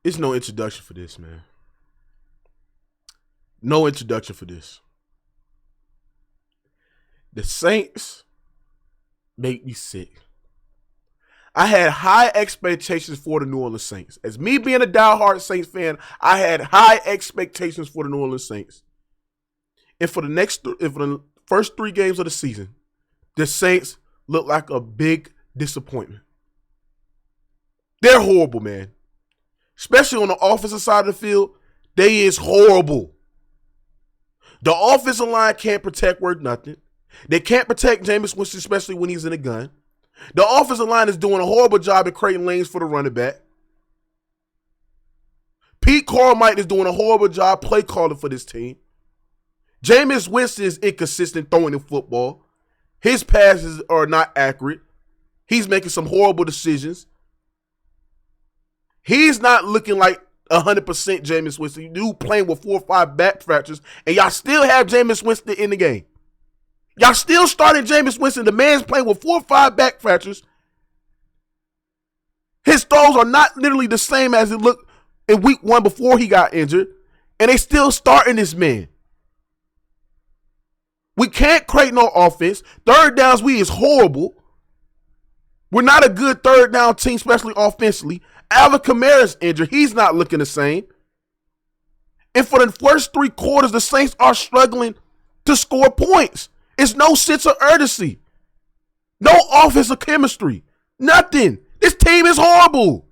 It's no introduction for this, man. No introduction for this. The Saints make me sick. I had high expectations for the New Orleans Saints. As me being a diehard Saints fan, I had high expectations for the New Orleans Saints. And for the first 3 games of the season, the Saints look like a big disappointment. They're horrible, man. Especially on the offensive side of the field, they is horrible. The offensive line can't protect worth nothing. They can't protect Jameis Winston, especially when he's in a gun. The offensive line is doing a horrible job at creating lanes for the running back. Pete Carmichael is doing a horrible job play calling for this team. Jameis Winston is inconsistent throwing the football. His passes are not accurate. He's making some horrible decisions. He's not looking like 100% Jameis Winston. You playing with 4 or 5 back fractures, and y'all still have Jameis Winston in the game. Y'all still starting Jameis Winston. The man's playing with 4 or 5 back fractures. His throws are not literally the same as it looked in week 1 before he got injured, and they still starting this man. We can't create no offense. Third downs, we is horrible. We're not a good third down team, especially offensively. Alvin Kamara's injured. He's not looking the same. And for the first 3 quarters, the Saints are struggling to score points. It's no sense of urgency. No offensive chemistry. Nothing. This team is horrible.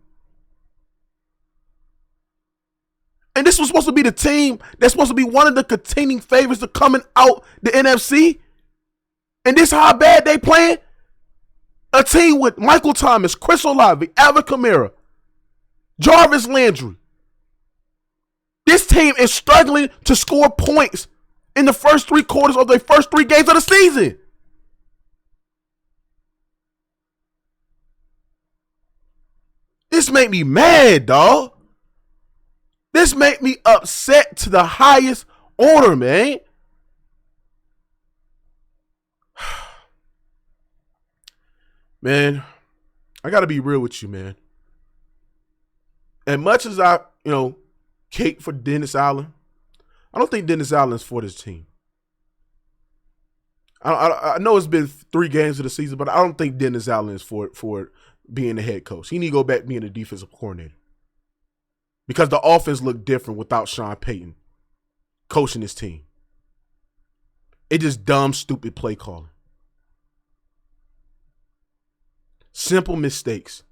And this was supposed to be the team that's supposed to be one of the contending favorites to coming out the NFC. And this how bad they playing? A team with Michael Thomas, Chris Olave, Alvin Kamara, Jarvis Landry. This team is struggling to score points in the first 3 quarters of their first 3 games of the season. This make me mad, dog. This make me upset to the highest order, man. Man, I got to be real with you, man. As much as I, cape for Dennis Allen, I don't think Dennis Allen is for this team. I know it's been 3 games of the season, but I don't think Dennis Allen is for being the head coach. He need to go back being a defensive coordinator. Because the offense looked different without Sean Payton coaching his team. It just dumb, stupid play calling. Simple mistakes.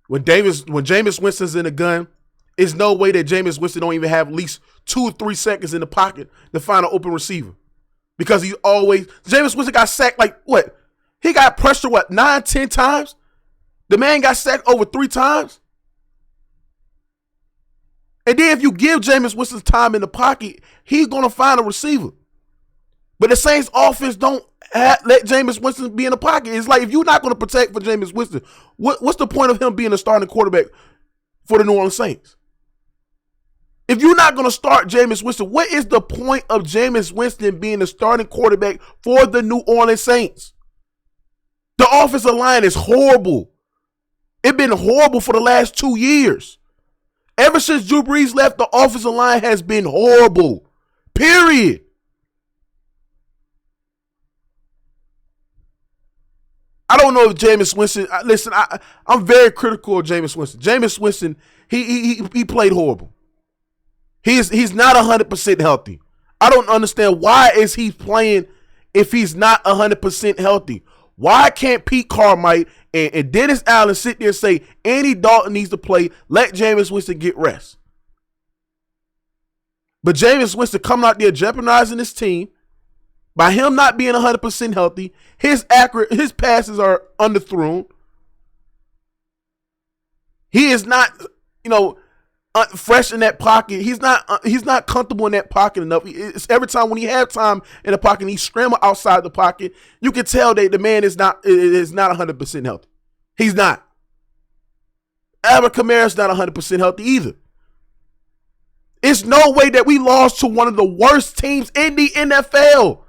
When Jameis Winston's in a gun, there's no way that Jameis Winston don't even have at least 2 or 3 seconds in the pocket to find an open receiver. Because Jameis Winston got sacked he got pressured 9, 10 times? The man got sacked over 3 times? And then if you give Jameis Winston time in the pocket, he's going to find a receiver. But the Saints offense don't let Jameis Winston be in the pocket. It's like if you're not going to protect for Jameis Winston, what's the point of him being a starting quarterback for the New Orleans Saints? If you're not going to start Jameis Winston, what is the point of Jameis Winston being the starting quarterback for the New Orleans Saints? The offensive line is horrible. It's been horrible for the last 2 years. Ever since Drew Brees left, the offensive line has been horrible. Period. I don't know if Jameis Winston. Listen, I'm very critical of Jameis Winston. Jameis Winston, he played horrible. He's not 100% healthy. I don't understand why is he playing if he's not 100% healthy. Why can't Pete Carmichael and Dennis Allen sit there and say Andy Dalton needs to play, let Jameis Winston get rest? But Jameis Winston coming out there jeopardizing his team by him not being 100% healthy. His passes are underthrown. He is not, fresh in that pocket. He's not comfortable in that pocket enough. It's every time when he has time in the pocket, he scramble outside the pocket. You can tell that the man is not 100% healthy. He's not. Alvin Kamara's not 100% healthy either. It's no way that we lost to one of the worst teams in the NFL.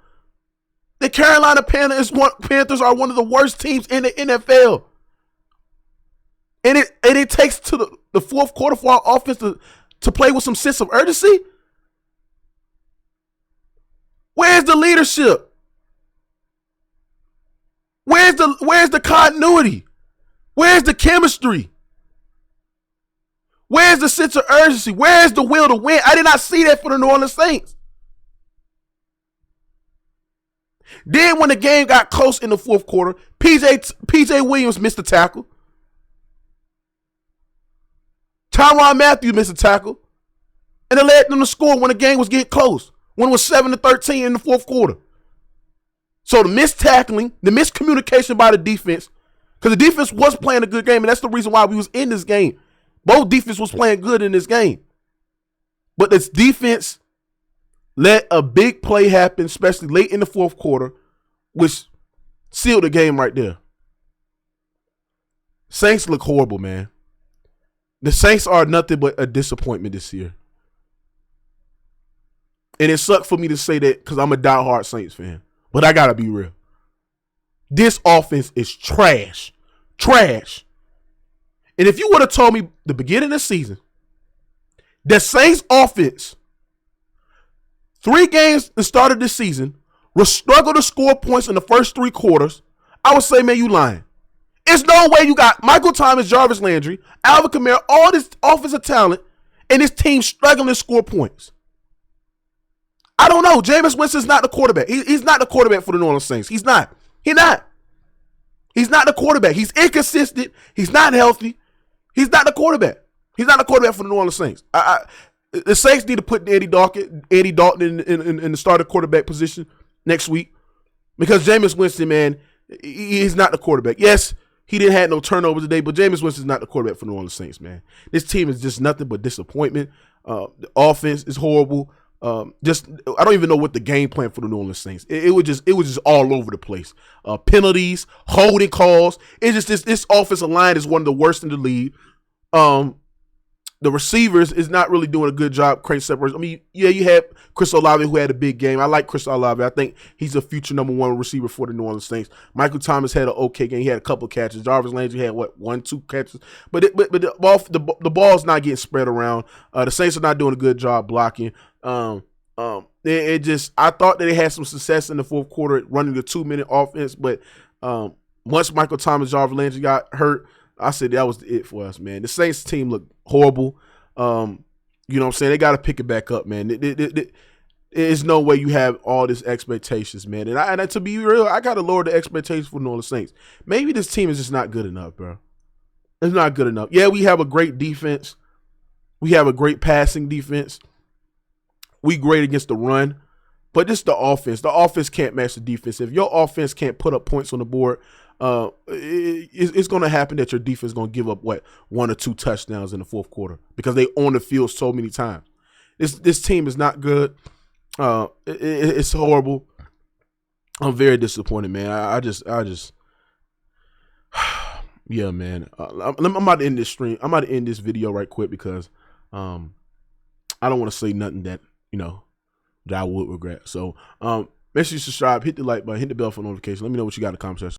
The Carolina Panthers are one of the worst teams in the NFL. And it takes to the fourth quarter for our offense to play with some sense of urgency? Where's the leadership? Where's the continuity? Where's the chemistry? Where's the sense of urgency? Where's the will to win? I did not see that for the New Orleans Saints. Then when the game got close in the fourth quarter, PJ Williams missed a tackle. Tyrann Mathieu missed a tackle. And it led them to score when the game was getting close. When it was 7-13 in the fourth quarter. So the missed tackling, the miscommunication by the defense, because the defense was playing a good game, and that's the reason why we was in this game. Both defense was playing good in this game. But this defense let a big play happen, especially late in the fourth quarter, which sealed the game right there. Saints look horrible, man. The Saints are nothing but a disappointment this year. And it sucked for me to say that because I'm a diehard Saints fan. But I got to be real. This offense is trash. Trash. And if you would have told me the beginning of the season, the Saints offense, 3 games that started this season, will struggle to score points in the first 3 quarters, I would say, man, you lying. There's no way you got Michael Thomas, Jarvis Landry, Alvin Kamara, all this offensive talent, and this team struggling to score points. I don't know. Jameis Winston's not the quarterback. He's not the quarterback for the New Orleans Saints. He's not. He's not. He's not the quarterback. He's inconsistent. He's not healthy. He's not the quarterback. He's not the quarterback for the New Orleans Saints. The Saints need to put Andy Dalton in the starting quarterback position next week because Jameis Winston, man, he's not the quarterback. Yes, he didn't have no turnovers today, but Jameis Winston's not the quarterback for the New Orleans Saints, man. This team is just nothing but disappointment. The offense is horrible. I don't even know what the game plan for the New Orleans Saints. It was just all over the place. Penalties, holding calls. It's just this offensive line is one of the worst in the league. The receivers is not really doing a good job creating separation. I mean, yeah, you had Chris Olave who had a big game. I like Chris Olave. I think he's a future number 1 receiver for the New Orleans Saints. Michael Thomas had an okay game. He had a couple catches. Jarvis Landry had 1-2 catches. But the ball's not getting spread around. The Saints are not doing a good job blocking. I thought that they had some success in the fourth quarter running the 2-minute offense, but once Michael Thomas, Jarvis Landry got hurt, I said that was it for us, man. The Saints team looked horrible. You know what I'm saying? They got to pick it back up, man. There's no way you have all these expectations, man. And to be real, I got to lower the expectations for New Orleans Saints. Maybe this team is just not good enough, bro. It's not good enough. Yeah, we have a great defense. We have a great passing defense. We great against the run. But this is the offense. The offense can't match the defense. If your offense can't put up points on the board, it's going to happen that your defense is going to give up, 1 or 2 touchdowns in the fourth quarter because they on the field so many times. This team is not good. It's horrible. I'm very disappointed, man. I just yeah, man. I'm about to end this stream. I'm about to end this video right quick because I don't want to say nothing that, that I would regret. So make sure you subscribe, hit the like button, hit the bell for notification. Let me know what you got in the comment section.